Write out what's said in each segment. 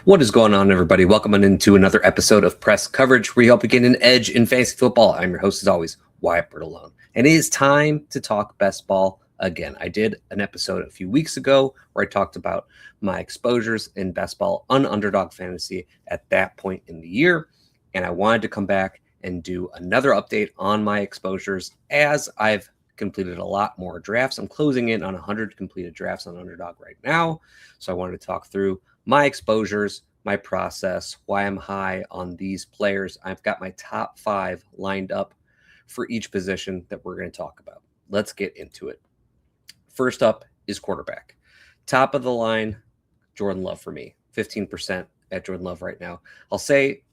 What is going on, everybody? Welcome on into another episode of Press Coverage, where we help you get an edge in fantasy football. I'm your host, as always, Wyatt Bertolone. And it is time to talk best ball again. I did an episode a few weeks ago where I talked about my exposures in best ball on Underdog Fantasy at that point in the year. And I wanted to come back and do another update on my exposures as I've completed a lot more drafts. I'm closing in on 100 completed drafts on Underdog right now. So I wanted to talk through my exposures, my process, why I'm high on these players. I've got my top 5 lined up for each position that we're going to talk about. Let's get into it. First up is quarterback. Top of the line, Jordan Love for me. 15% at Jordan Love right now. I'll say,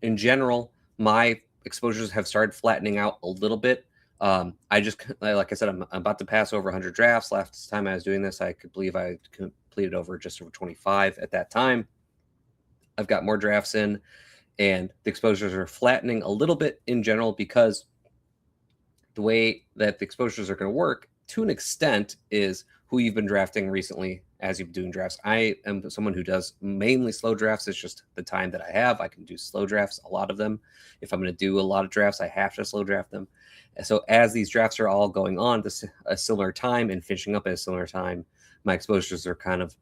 in general, my exposures have started flattening out a little bit. I just, like I said, I'm about to pass over 100 drafts. Last time I was doing this, I could believe I completed just over 25 at that time. I've got more drafts in, and the exposures are flattening a little bit in general because the way that the exposures are going to work to an extent is who you've been drafting recently as you've been doing drafts. I am someone who does mainly slow drafts. It's just the time that I have. I can do slow drafts, a lot of them. If I'm going to do a lot of drafts, I have to slow draft them. So as these drafts are all going on at a similar time and finishing up at a similar time, my exposures are kind of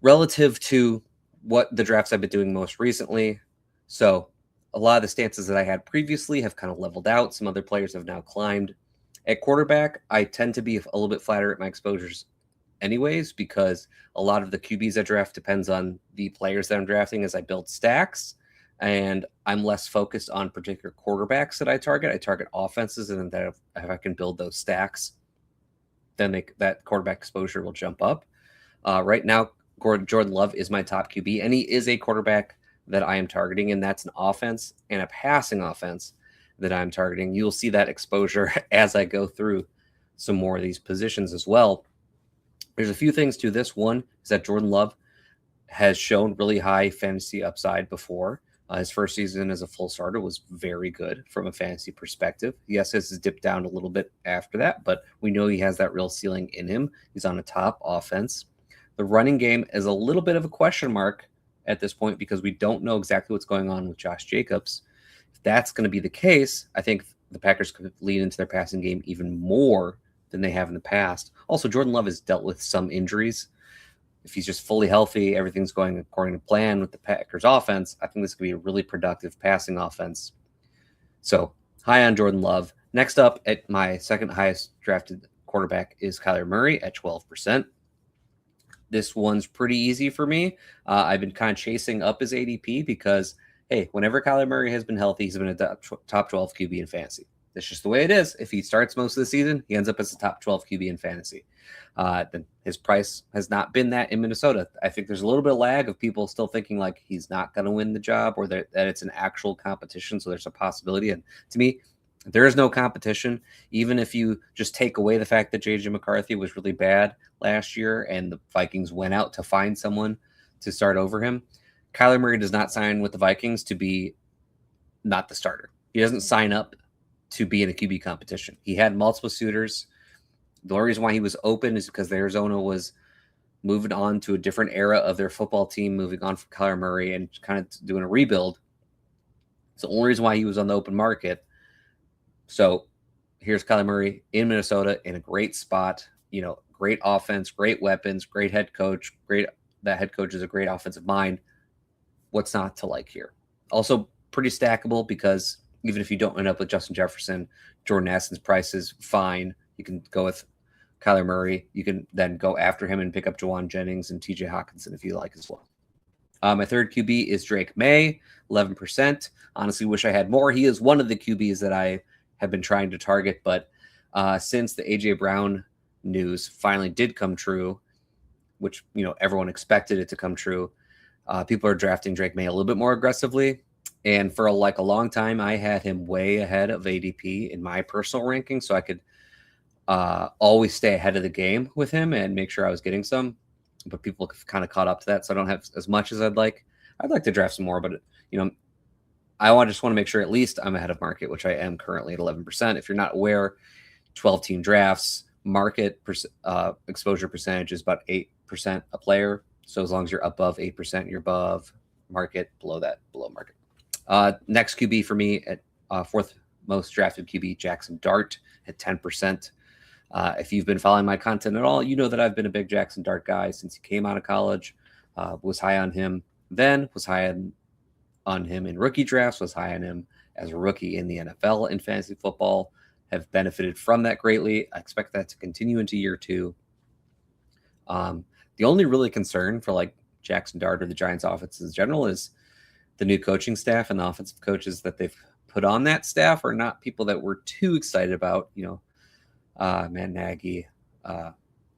relative to what the drafts I've been doing most recently. So a lot of the stances that I had previously have kind of leveled out. Some other players have now climbed. At quarterback, I tend to be a little bit flatter at my exposures anyways, because a lot of the QBs I draft depends on the players that I'm drafting as I build stacks. And I'm less focused on particular quarterbacks that I target. I target offenses, and then if I can build those stacks, then that quarterback exposure will jump up. Right now, Jordan Love is my top QB, and he is a quarterback that I am targeting, and that's an offense and a passing offense that I'm targeting. You'll see that exposure as I go through some more of these positions as well. There's a few things to this. One is that Jordan Love has shown really high fantasy upside before. His first season as a full starter was very good from a fantasy perspective. Yes, this has dipped down a little bit after that, but we know he has that real ceiling in him. He's on a top offense. The running game is a little bit of a question mark at this point because we don't know exactly what's going on with Josh Jacobs. If that's going to be the case, I think the Packers could lean into their passing game even more than they have in the past. Also, Jordan Love has dealt with some injuries. If he's just fully healthy, everything's going according to plan with the Packers offense, I think this could be a really productive passing offense. So high on Jordan Love. Next up at my second highest drafted quarterback is Kyler Murray at 12%. This one's pretty easy for me. I've been kind of chasing up his ADP because, hey, whenever Kyler Murray has been healthy, he's been a top 12 QB in fantasy. That's just the way it is. If he starts most of the season, he ends up as a top 12 QB in fantasy. Then his price has not been that in Minnesota. I think there's a little bit of lag of people still thinking like he's not going to win the job or that it's an actual competition. So there's a possibility. And to me, there is no competition. Even if you just take away the fact that J.J. McCarthy was really bad last year and the Vikings went out to find someone to start over him, Kyler Murray does not sign with the Vikings to be not the starter. He doesn't sign up to be in a QB competition. He had multiple suitors. The only reason why he was open is because Arizona was moving on to a different era of their football team, moving on from Kyler Murray and kind of doing a rebuild. It's the only reason why he was on the open market. So here's Kyler Murray in Minnesota in a great spot, great offense, great weapons, great head coach, that head coach is a great offensive mind. What's not to like here? Also pretty stackable because even if you don't end up with Justin Jefferson, Jordan Addison's price is fine. You can go with Kyler Murray. You can then go after him and pick up Jawan Jennings and TJ Hawkinson if you like as well. My third QB is Drake May, 11%. Honestly, wish I had more. He is one of the QBs that I have been trying to target, but since the A.J. Brown news finally did come true, which everyone expected it to come true, people are drafting Drake May a little bit more aggressively. And for a long time, I had him way ahead of ADP in my personal ranking, so I could always stay ahead of the game with him and make sure I was getting some. But people have kind of caught up to that, so I don't have as much as I'd like. I'd like to draft some more, but I just want to make sure at least I'm ahead of market, which I am currently at 11%. If you're not aware, 12-team drafts, market exposure percentage is about 8% a player. So as long as you're above 8%, you're above market. Below that, below market. Next QB for me at fourth most drafted QB, Jackson Dart at 10%. If you've been following my content at all, you know that I've been a big Jackson Dart guy since he came out of college. Was high on him then, was high on him in rookie drafts, was high on him as a rookie in the NFL in fantasy football, have benefited from that greatly. I expect that to continue into year 2. The only really concern for like Jackson Dart or the Giants offense in general is the new coaching staff, and the offensive coaches that they've put on that staff are not people that we're too excited about. Matt Nagy,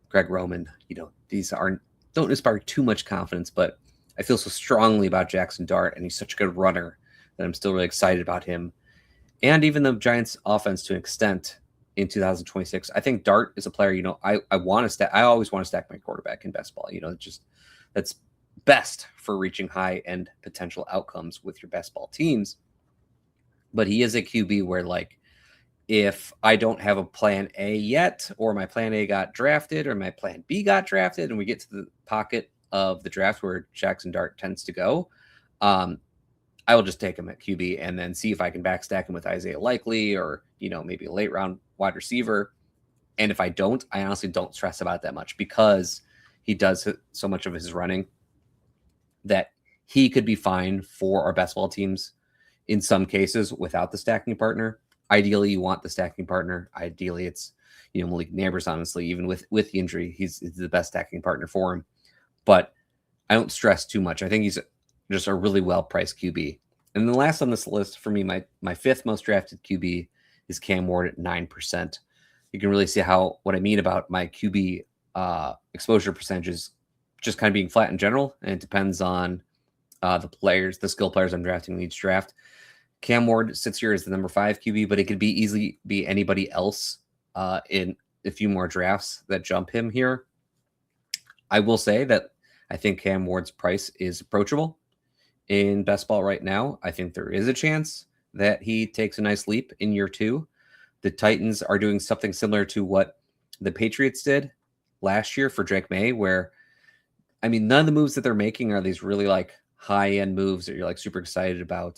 Greg Roman, these don't inspire too much confidence, but I feel so strongly about Jackson Dart, and he's such a good runner that I'm still really excited about him. And even the Giants offense to an extent in 2026. I think Dart is a player, I always want to stack my quarterback in best ball. That's best for reaching high-end potential outcomes with your best ball teams. But he is a QB where, like, if I don't have a plan A yet, or my plan A got drafted, or my plan B got drafted, and we get to the pocket of the draft where Jackson Dart tends to go, I will just take him at QB and then see if I can backstack him with Isaiah Likely or, maybe a late round wide receiver. And if I don't, I honestly don't stress about it that much, because he does so much of his running that he could be fine for our best ball teams in some cases without the stacking partner. Ideally, you want the stacking partner. Ideally, it's, Malik Neighbors, honestly, even with the injury, he's the best stacking partner for him. But I don't stress too much. I think he's just a really well-priced QB. And the last on this list for me, my fifth most drafted QB is Cam Ward at 9%. You can really see what I mean about my QB exposure percentages just kind of being flat in general, and it depends on the skill players I'm drafting in each draft. Cam Ward sits here as the number 5 QB, but it could easily be anybody else in a few more drafts that jump him here. I will say that I think Cam Ward's price is approachable in best ball right now. I think there is a chance that he takes a nice leap in year 2. The Titans are doing something similar to what the Patriots did last year for Drake May, where, none of the moves that they're making are these really like high-end moves that you're like super excited about.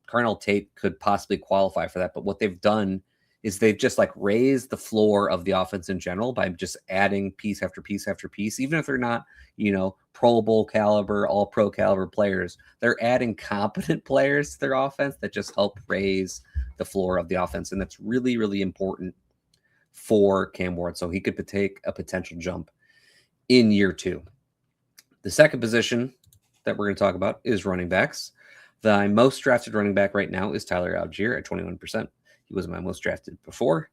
Carnell Tate could possibly qualify for that, but what they've done is they've just like raised the floor of the offense in general by just adding piece after piece after piece, even if they're not, Pro Bowl caliber, all pro caliber players. They're adding competent players to their offense that just help raise the floor of the offense. And that's really, really important for Cam Ward. So he could take a potential jump in year 2. The second position that we're going to talk about is running backs. The most drafted running back right now is Tyler Algier at 21%. He was my most drafted before.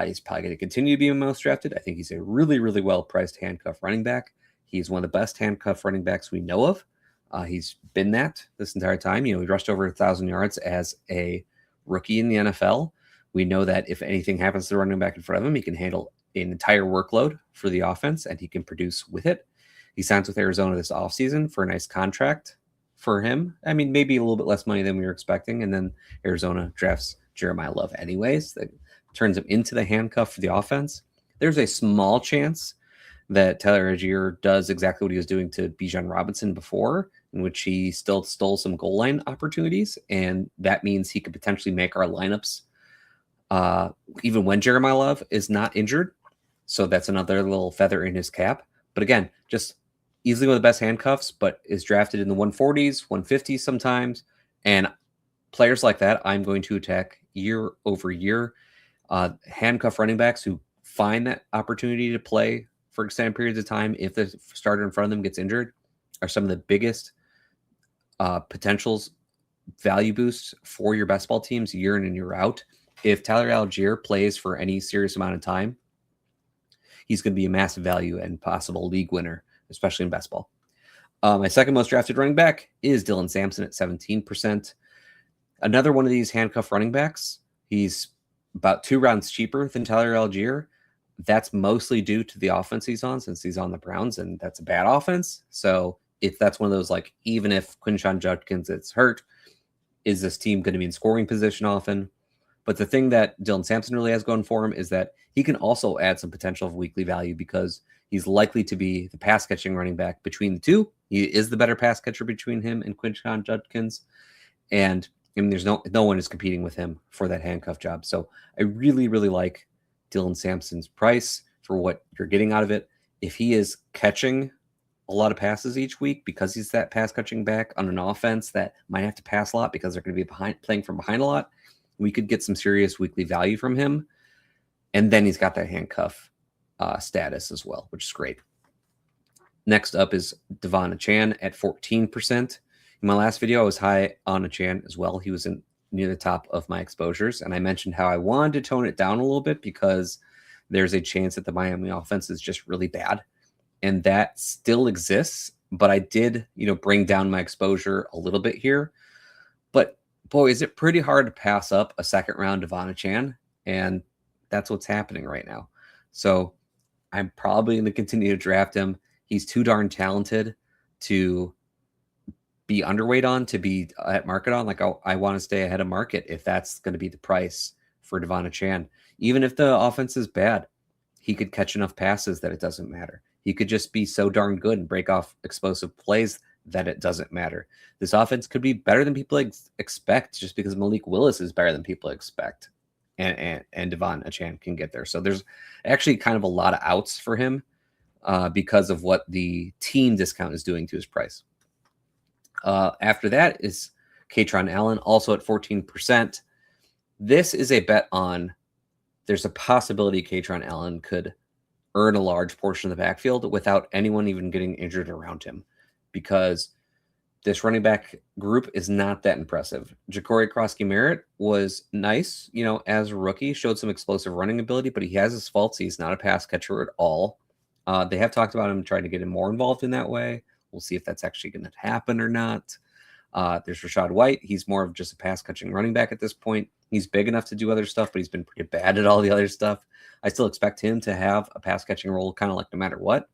He's probably going to continue to be my most drafted. I think he's a really, really well-priced handcuff running back. He's one of the best handcuff running backs we know of. He's been that this entire time. He rushed over 1,000 yards as a rookie in the NFL. We know that if anything happens to the running back in front of him, he can handle an entire workload for the offense, and he can produce with it. He signs with Arizona this offseason for a nice contract for him. Maybe a little bit less money than we were expecting, and then Arizona drafts Jeremiah Love anyways. That turns him into the handcuff for the offense. There's a small chance that Tyler Algier does exactly what he was doing to Bijan Robinson before, in which he still stole some goal line opportunities, and that means he could potentially make our lineups even when Jeremiah Love is not injured. So that's another little feather in his cap. But again, just easily one of the best handcuffs, but is drafted in the 140s, 150s sometimes. And players like that, I'm going to attack year over year. Handcuff running backs who find that opportunity to play for extended periods of time if the starter in front of them gets injured are some of the biggest potentials, value boosts for your best ball teams year in and year out. If Tyler Algier plays for any serious amount of time, he's going to be a massive value and possible league winner, especially in best ball. My second most drafted running back is Dylan Sampson at 17%. Another one of these handcuff running backs. He's about 2 rounds cheaper than Tyler Algier. That's mostly due to the offense he's on, since he's on the Browns, and that's a bad offense. So if that's one of those, like, even if Quinshon Judkins is hurt, is this team going to be in scoring position often? But the thing that Dylan Sampson really has going for him is that he can also add some potential of weekly value, because He's likely to be the pass catching running back between the two. He is the better pass catcher between him and Quinshon Judkins. And I mean, there's no one is competing with him for that handcuff job. So I really, really like Dylan Sampson's price for what you're getting out of it. If he is catching a lot of passes each week because he's that pass catching back on an offense that might have to pass a lot because they're going to be playing from behind a lot, we could get some serious weekly value from him. And then he's got that handcuff status as well, which is great. Next up is Devon Achane at 14%. In my last video, I was high on Achane as well. He was near the top of my exposures, and I mentioned how I wanted to tone it down a little bit because there's a chance that the Miami offense is just really bad, and that still exists. But I did, bring down my exposure a little bit here. But boy, is it pretty hard to pass up a second round Devon Achane, and that's what's happening right now. So I'm probably going to continue to draft him. He's too darn talented to be underweight on, to be at market on. Like, I want to stay ahead of market if that's going to be the price for Devon Achane. Even if the offense is bad, he could catch enough passes that it doesn't matter. He could just be so darn good and break off explosive plays that it doesn't matter. This offense could be better than people expect just because Malik Willis is better than people expect. And Devon Achane can get there. So there's actually kind of a lot of outs for him because of what the team discount is doing to his price. After that is Kaytron Allen, also at 14%. This is a bet on there's a possibility Kaytron Allen could earn a large portion of the backfield without anyone even getting injured around him, because this running back group is not that impressive. Ja'Cory Krosky-Merritt was nice, as a rookie, showed some explosive running ability, but he has his faults. He's not a pass catcher at all. They have talked about him trying to get him more involved in that way. We'll see if that's actually going to happen or not. There's Rachaad White. He's more of just a pass catching running back at this point. He's big enough to do other stuff, but he's been pretty bad at all the other stuff. I still expect him to have a pass catching role, kind of like no matter what.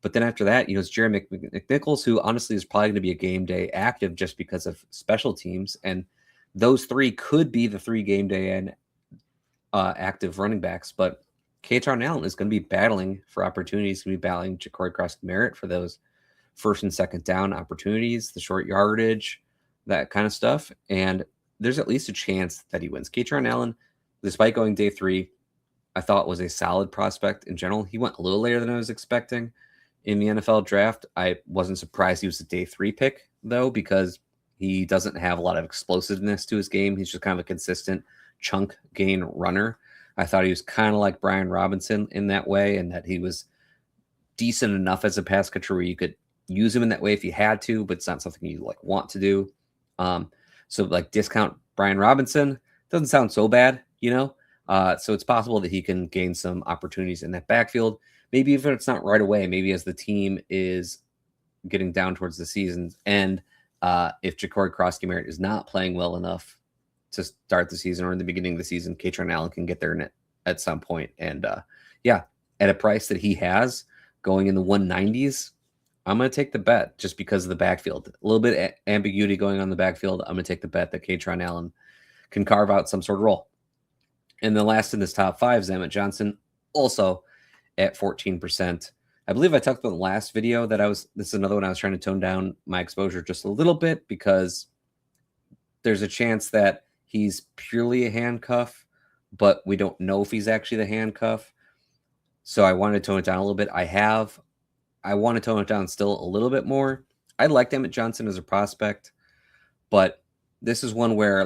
But then after that, it's Jerry McNichols, who honestly is probably going to be a game day active just because of special teams. And those three could be the 3 game day and active running backs. But Kaytron Allen is going to be battling for opportunities. He's going to be battling Ja'Cory Krosky-Merritt for those first and second down opportunities, the short yardage, that kind of stuff. And there's at least a chance that he wins. Kaytron Allen, despite going day 3, I thought was a solid prospect in general. He went a little later than I was expecting in the NFL draft. I wasn't surprised he was a day 3 pick, though, because he doesn't have a lot of explosiveness to his game. He's just kind of a consistent chunk gain runner. I thought he was kind of like Brian Robinson in that way, and that he was decent enough as a pass catcher where you could use him in that way if you had to, but it's not something you want to do. So discount Brian Robinson doesn't sound so bad, so it's possible that he can gain some opportunities in that backfield. Maybe even if it's not right away, maybe as the team is getting down towards the season's end, if Ja'Cory Krosky-Merritt is not playing well enough to start the season or in the beginning of the season, Kaytron Allen can get there at some point. And at a price that he has going in the 190s, I'm going to take the bet just because of the backfield. A little bit of ambiguity going on in the backfield. I'm going to take the bet that Kaytron Allen can carve out some sort of role. And the last in this top 5 is Emmett Johnson, also at 14%. I believe I talked about in the last video that this is another one I was trying to tone down my exposure just a little bit because there's a chance that he's purely a handcuff, but we don't know if he's actually the handcuff. So I wanted to tone it down a little bit. I want to tone it down still a little bit more. I liked Emmett Johnson as a prospect, but this is one where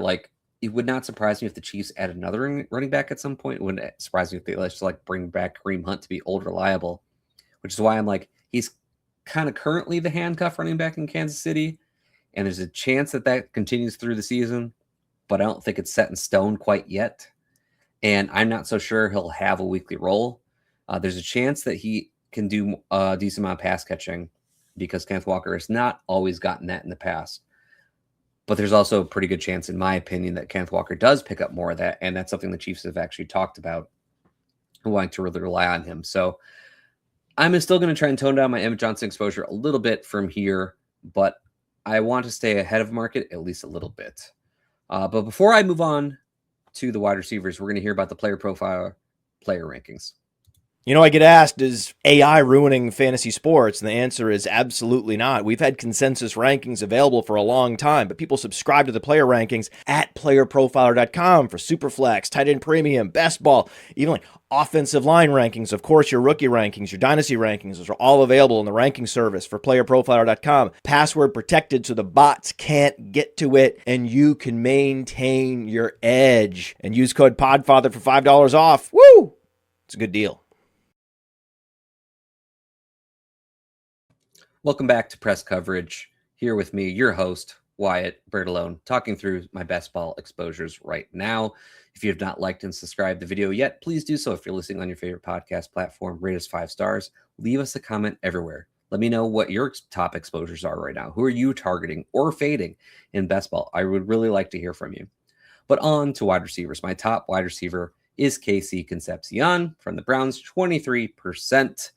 it would not surprise me if the Chiefs add another running back at some point. It wouldn't surprise me if they just bring back Kareem Hunt to be old reliable, which is why I'm he's kind of currently the handcuff running back in Kansas City. And there's a chance that continues through the season, but I don't think it's set in stone quite yet. And I'm not so sure he'll have a weekly role. There's a chance that he can do a decent amount of pass catching because Kenneth Walker has not always gotten that in the past. But there's also a pretty good chance, in my opinion, that Kenneth Walker does pick up more of that. And that's something the Chiefs have actually talked about, wanting to really rely on him. So I'm still going to try and tone down my Emmett Johnson exposure a little bit from here, but I want to stay ahead of market at least a little bit. But before I move on to the wide receivers, we're going to hear about the PlayerProfiler player rankings. I get asked, is AI ruining fantasy sports? And the answer is absolutely not. We've had consensus rankings available for a long time, but people subscribe to the player rankings at playerprofiler.com for Superflex, tight end premium, best ball, even like offensive line rankings. Of course, your rookie rankings, your dynasty rankings, those are all available in the ranking service for playerprofiler.com. Password protected so the bots can't get to it, and you can maintain your edge. And use code PODFATHER for $5 off. Woo! It's a good deal. Welcome back to Press Coverage. Here with me, your host, Wyatt Bertolone, talking through my best ball exposures right now. If you have not liked and subscribed the video yet, please do so. If you're listening on your favorite podcast platform, rate us 5 stars. Leave us a comment everywhere. Let me know what your top exposures are right now. Who are you targeting or fading in best ball? I would really like to hear from you. But on to wide receivers. My top wide receiver is Casey Concepcion from the Browns, 23%.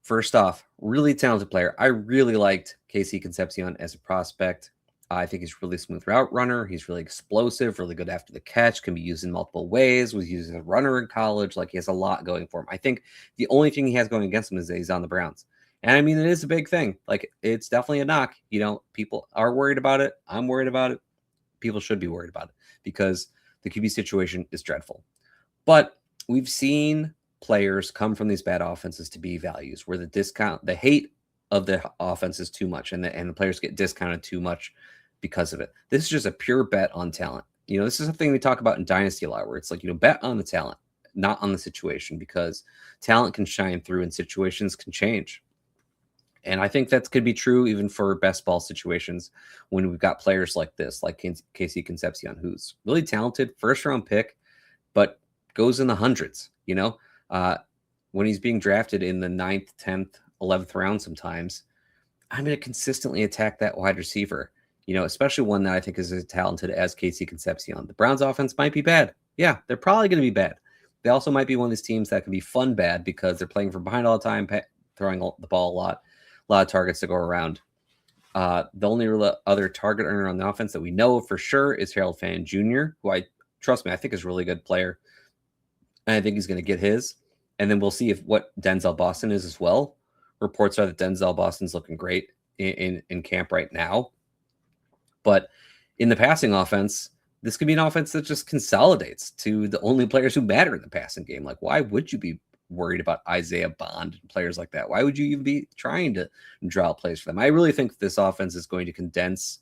First off, really talented player. I really liked Casey Concepcion as a prospect. I think he's a really smooth route runner. He's really explosive, really good after the catch, can be used in multiple ways, was used as a runner in college. Like, he has a lot going for him. I think the only thing he has going against him is that he's on the Browns. And I mean, it is a big thing. Like, it's definitely a knock. People are worried about it. I'm worried about it. People should be worried about it because the QB situation is dreadful. But we've seen players come from these bad offenses to be values where the hate of the offense is too much, and the players get discounted too much because of it. This is just a pure bet on talent. This is something we talk about in Dynasty a lot, where it's like, bet on the talent, not on the situation, because talent can shine through and situations can change. And I think that could be true even for best ball situations when we've got players like this, like Casey Concepcion, who's really talented, first round pick, but goes in the hundreds, when he's being drafted in the 9th, 10th, 11th round sometimes. I'm going to consistently attack that wide receiver, especially one that I think is as talented as Casey Concepcion. The Browns offense might be bad. Yeah, they're probably going to be bad. They also might be one of these teams that can be fun bad because they're playing from behind all the time, throwing the ball a lot of targets to go around. The only other target earner on the offense that we know for sure is Harold Fan Jr., who I think is a really good player. And I think he's going to get his. And then we'll see what Denzel Boston is as well. Reports are that Denzel Boston's looking great in camp right now. But in the passing offense, this could be an offense that just consolidates to the only players who matter in the passing game. Like, why would you be worried about Isaiah Bond and players like that? Why would you even be trying to draw plays for them? I really think this offense is going to condense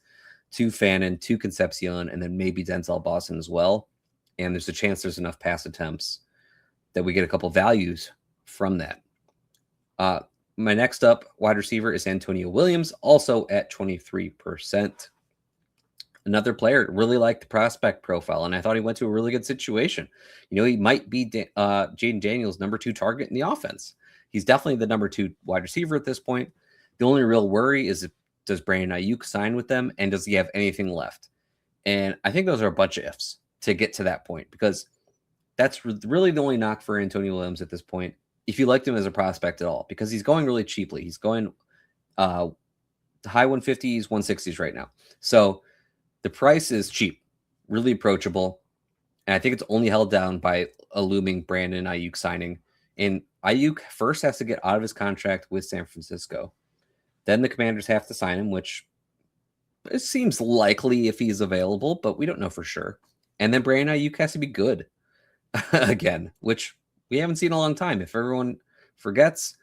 to Fannin, to Concepcion, and then maybe Denzel Boston as well. And there's a chance there's enough pass attempts that we get a couple values from that. My next up wide receiver is Antonio Williams, also at 23%. Another player, really liked the prospect profile, and I thought he went to a really good situation. He might be Jaden Daniels' number 2 target in the offense. He's definitely the number 2 wide receiver at this point. The only real worry is, does Brandon Ayuk sign with them, and does he have anything left? And I think those are a bunch of ifs to get to that point, because that's really the only knock for Antonio Williams at this point, if you liked him as a prospect at all, because he's going really cheaply. He's going high 150s, 160s right now. So the price is cheap, really approachable. And I think it's only held down by a looming Brandon Ayuk signing. And Ayuk first has to get out of his contract with San Francisco. Then the Commanders have to sign him, which it seems likely if he's available, but we don't know for sure. And then Brandon Ayuk has to be good again, which we haven't seen in a long time. If everyone forgets,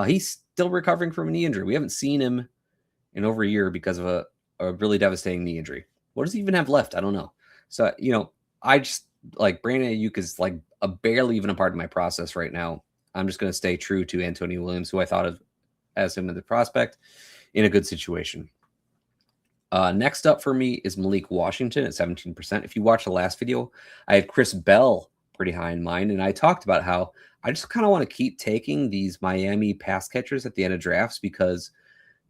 he's still recovering from a knee injury. We haven't seen him in over a year because of a really devastating knee injury. What does he even have left? I don't know. So, I just like Brandon Ayuk is like barely even a part of my process right now. I'm just going to stay true to Antonio Williams, who I thought of as him as the prospect in a good situation. Next up for me is Malik Washington at 17%. If you watched the last video, I had Chris Bell pretty high in mind, and I talked about how I just kind of want to keep taking these Miami pass catchers at the end of drafts because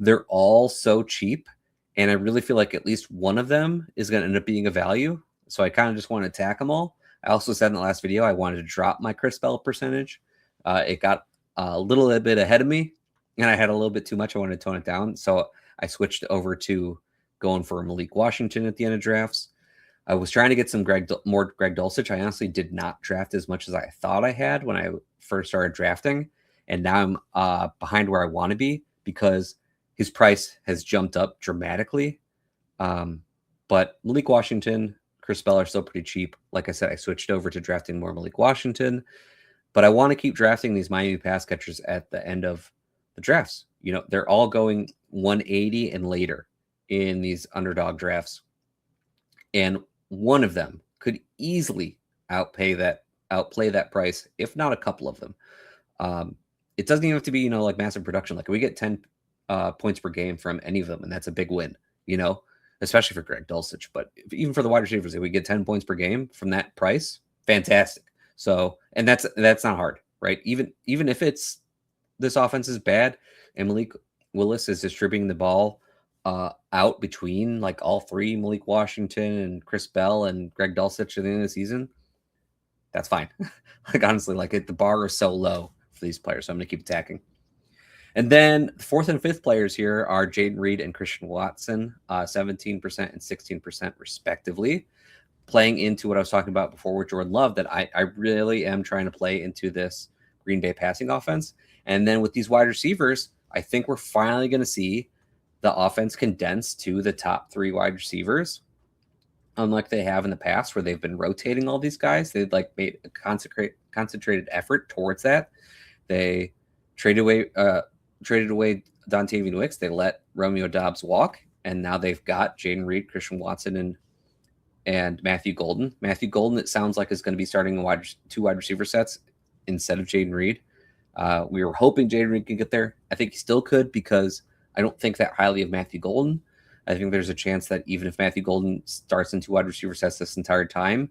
they're all so cheap, and I really feel like at least one of them is going to end up being a value. So I kind of just want to attack them all. I also said in the last video I wanted to drop my Chris Bell percentage. It got a little bit ahead of me, and I had a little bit too much. I wanted to tone it down, so I switched over to going for Malik Washington at the end of drafts. I was trying to get some more Greg Dulcich. I honestly did not draft as much as I thought I had when I first started drafting. And now I'm behind where I want to be because his price has jumped up dramatically. But Malik Washington, Chris Bell are still pretty cheap. Like I said, I switched over to drafting more Malik Washington. But I want to keep drafting these Miami pass catchers at the end of the drafts. They're all going 180 and later in these underdog drafts. And one of them could easily outplay that price, if not a couple of them. It doesn't even have to be, like massive production. Like we get 10 points per game from any of them, and that's a big win, especially for Greg Dulcich. But even for the wide receivers, if we get 10 points per game from that price, fantastic. So, and that's not hard, right? Even if it's this offense is bad and Malik Willis is distributing the ball out between like all three, Malik Washington and Chris Bell and Greg Dulcich at the end of the season, that's fine. Like honestly, the bar is so low for these players, so I'm going to keep attacking. And then the fourth and fifth players here are Jaden Reed and Christian Watson, 17% and 16% respectively, playing into what I was talking about before with Jordan Love, that I really am trying to play into this Green Bay passing offense. And then with these wide receivers, I think we're finally going to see the offense condense to the top three wide receivers, unlike they have in the past where they've been rotating all these guys. They've made a concentrated effort towards that. They traded away Dontavian Wicks. They let Romeo Doubs walk, and now they've got Jaden Reed, Christian Watson, and Matthew Golden. Matthew Golden, it sounds like, is going to be starting two wide receiver sets instead of Jaden Reed. We were hoping Jaden Reed could get there. I think he still could, because I don't think that highly of Matthew Golden. I think there's a chance that even if Matthew Golden starts in two wide receiver sets this entire time,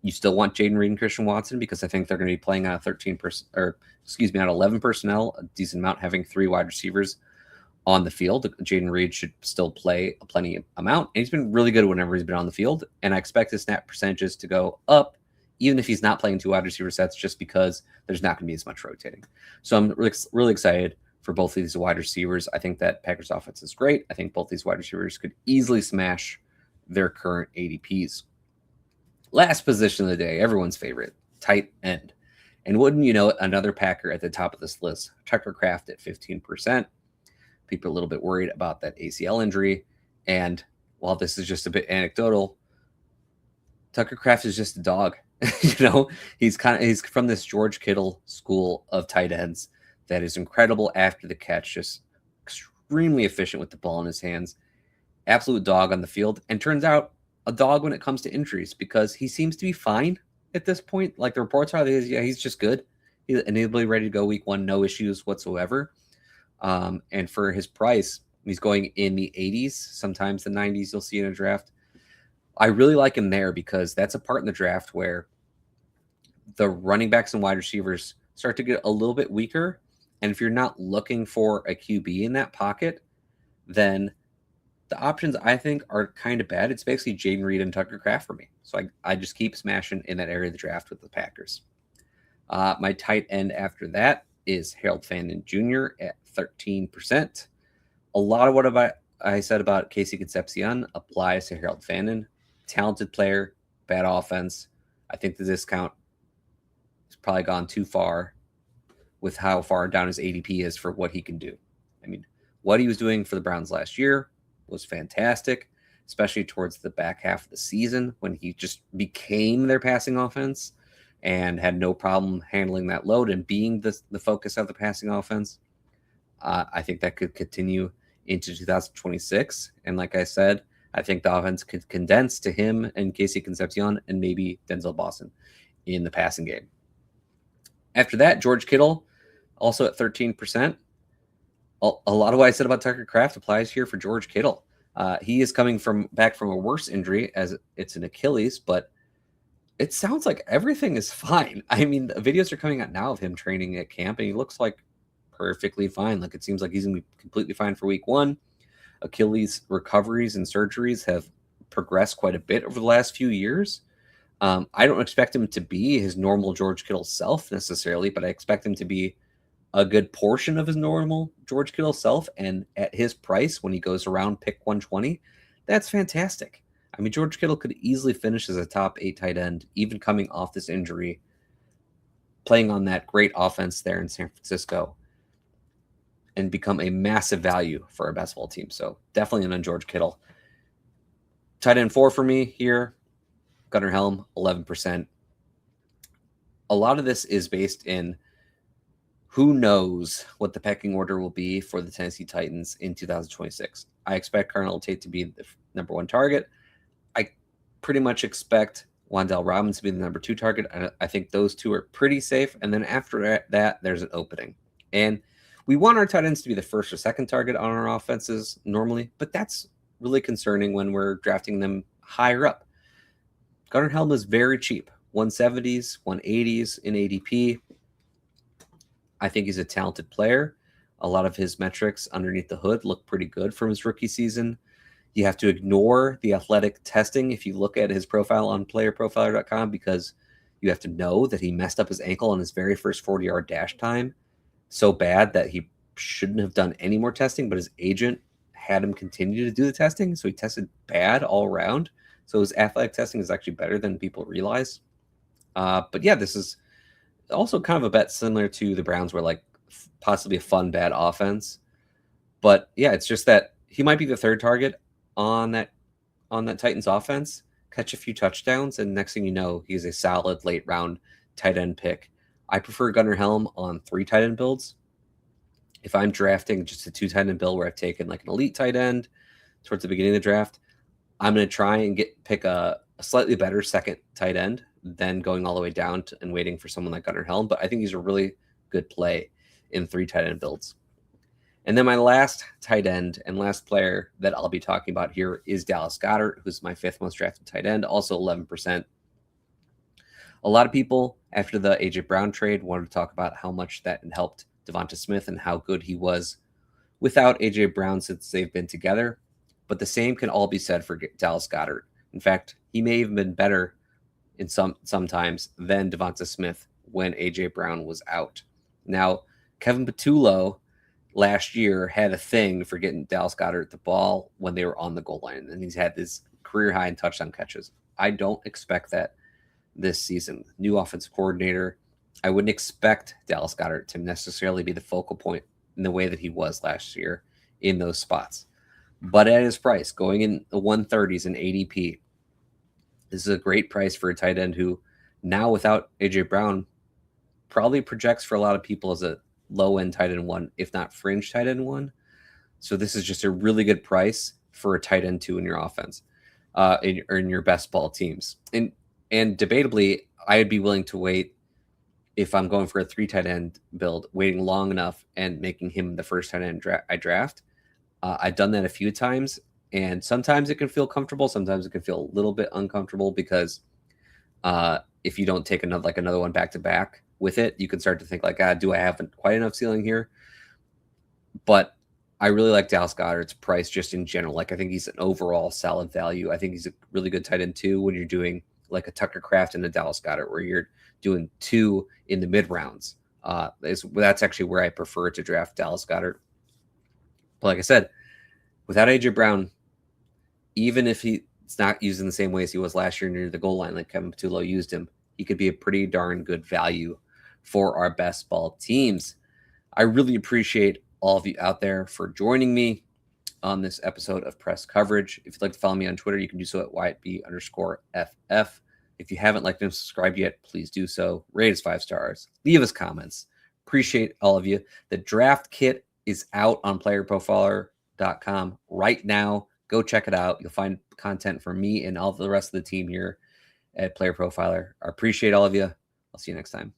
you still want Jaden Reed and Christian Watson, because I think they're going to be playing on 11 personnel, a decent amount, having three wide receivers on the field. Jaden Reed should still play a plenty amount, and he's been really good whenever he's been on the field. And I expect his snap percentages to go up, even if he's not playing two wide receiver sets, just because there's not going to be as much rotating. So I'm really excited for both of these wide receivers. I think that Packers offense is great. I think both these wide receivers could easily smash their current ADPs. Last position of the day, everyone's favorite, tight end. And wouldn't you know it, another Packer at the top of this list, Tucker Kraft at 15%. People are a little bit worried about that ACL injury. And while this is just a bit anecdotal, Tucker Kraft is just a dog. He's from this George Kittle school of tight ends that is incredible after the catch, just extremely efficient with the ball in his hands. Absolute dog on the field, and turns out a dog when it comes to injuries, because he seems to be fine at this point. Like the reports are, he's just good. He'll be ready to go week one, no issues whatsoever. And for his price, he's going in the 80s, sometimes the 90s you'll see in a draft. I really like him there, because that's a part in the draft where the running backs and wide receivers start to get a little bit weaker. And if you're not looking for a QB in that pocket, then the options I think are kind of bad. It's basically Jaden Reed and Tucker Kraft for me. So I just keep smashing in that area of the draft with the Packers. My tight end after that is Harold Fandon Jr. at 13%. A lot of what I said about Casey Concepcion applies to Harold Fandon. Talented player, bad offense. I think the discount has probably gone too far with how far down his ADP is for what he can do. I mean, what he was doing for the Browns last year was fantastic, especially towards the back half of the season when he just became their passing offense and had no problem handling that load and being the focus of the passing offense. I think that could continue into 2026. And like I said, I think the offense could condense to him and Casey Concepcion and maybe Denzel Boston in the passing game. After that, George Kittle, also at 13%. A lot of what I said about Tucker Kraft applies here for George Kittle. He is coming back from a worse injury, as it's an Achilles, but it sounds like everything is fine. I mean, the videos are coming out now of him training at camp, and he looks like perfectly fine. Like, it seems like he's going to be completely fine for week one. Achilles recoveries and surgeries have progressed quite a bit over the last few years. I don't expect him to be his normal George Kittle self necessarily, but I expect him to be a good portion of his normal George Kittle self. And at his price, when he goes around pick 120, that's fantastic. I mean, George Kittle could easily finish as a top 8 tight end, even coming off this injury, playing on that great offense there in San Francisco, and become a massive value for our best ball team. So definitely on George Kittle. Tight end 4 for me here, Gunnar Helm, 11%. A lot of this is based in who knows what the pecking order will be for the Tennessee Titans in 2026. I expect Carnell Tate to be the number 1 target. I pretty much expect Wan'Dale Robinson to be the number 2 target. I think those two are pretty safe. And then after that, there's an opening. And we want our tight ends to be the first or second target on our offenses normally, but that's really concerning when we're drafting them higher up. Gunnar Helm is very cheap, 170s, 180s in ADP. I think he's a talented player. A lot of his metrics underneath the hood look pretty good from his rookie season. You have to ignore the athletic testing if you look at his profile on PlayerProfiler.com, because you have to know that he messed up his ankle on his very first 40-yard dash time so bad that he shouldn't have done any more testing, but his agent had him continue to do the testing, so he tested bad all around. So his athletic testing is actually better than people realize. But yeah, this is also kind of a bet similar to the Browns, where like possibly a fun bad offense. But yeah, it's just that he might be the third target on that Titans offense, catch a few touchdowns, and next thing you know, he's a solid late round tight end pick. I prefer Gunnar Helm on 3 tight end builds. If I'm drafting just a 2 tight end build where I've taken like an elite tight end towards the beginning of the draft, I'm going to try and pick a slightly better second tight end than going all the way down and waiting for someone like Gunnar Helm. But I think he's a really good play in 3 tight end builds. And then my last tight end and last player that I'll be talking about here is Dallas Goedert, who's my 5th most drafted tight end, also 11%. A lot of people after the AJ Brown trade wanted to talk about how much that helped Devonta Smith and how good he was without AJ Brown since they've been together. But the same can all be said for Dallas Goedert. In fact, he may have been better in sometimes than Devonta Smith when AJ Brown was out. Now, Kevin Patullo last year had a thing for getting Dallas Goedert the ball when they were on the goal line, and he's had this career high in touchdown catches. I don't expect that this season. New offensive coordinator, I wouldn't expect Dallas Goedert to necessarily be the focal point in the way that he was last year in those spots. But at his price, going in the 130s in ADP, this is a great price for a tight end who now without AJ Brown probably projects for a lot of people as a low-end tight end 1, if not fringe tight end 1. So this is just a really good price for a tight end 2 in your offense, in your best ball teams. And debatably, I'd be willing to wait if I'm going for a 3 tight end build, waiting long enough and making him the first tight end I draft. I've done that a few times, and sometimes it can feel comfortable. Sometimes it can feel a little bit uncomfortable because if you don't take another one back to back with it, you can start to think like, do I have quite enough ceiling here? But I really like Dallas Goedert's price just in general. Like, I think he's an overall solid value. I think he's a really good tight end 2 when you're doing like a Tucker Kraft and a Dallas Goedert, where you're doing 2 in the mid rounds. That's actually where I prefer to draft Dallas Goedert. But like I said, without AJ Brown, even if he's not used in the same way as he was last year near the goal line, like Kevin Patullo used him, he could be a pretty darn good value for our best ball teams. I really appreciate all of you out there for joining me on this episode of Press Coverage. If you'd like to follow me on Twitter, you can do so at WyattB_FF. If you haven't liked and subscribed yet, please do so. Rate us 5 stars. Leave us comments. Appreciate all of you. The draft kit is out on PlayerProfiler.com right now. Go check it out. You'll find content from me and all the rest of the team here at Player Profiler. I appreciate all of you. I'll see you next time.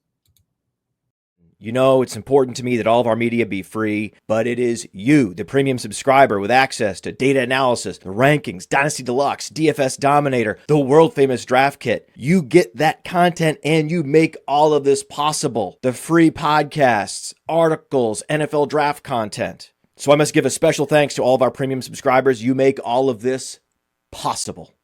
You know, it's important to me that all of our media be free, but it is you, the premium subscriber, with access to data analysis, the rankings, Dynasty Deluxe, DFS Dominator, the world-famous draft kit. You get that content and you make all of this possible. The free podcasts, articles, NFL draft content. So I must give a special thanks to all of our premium subscribers. You make all of this possible.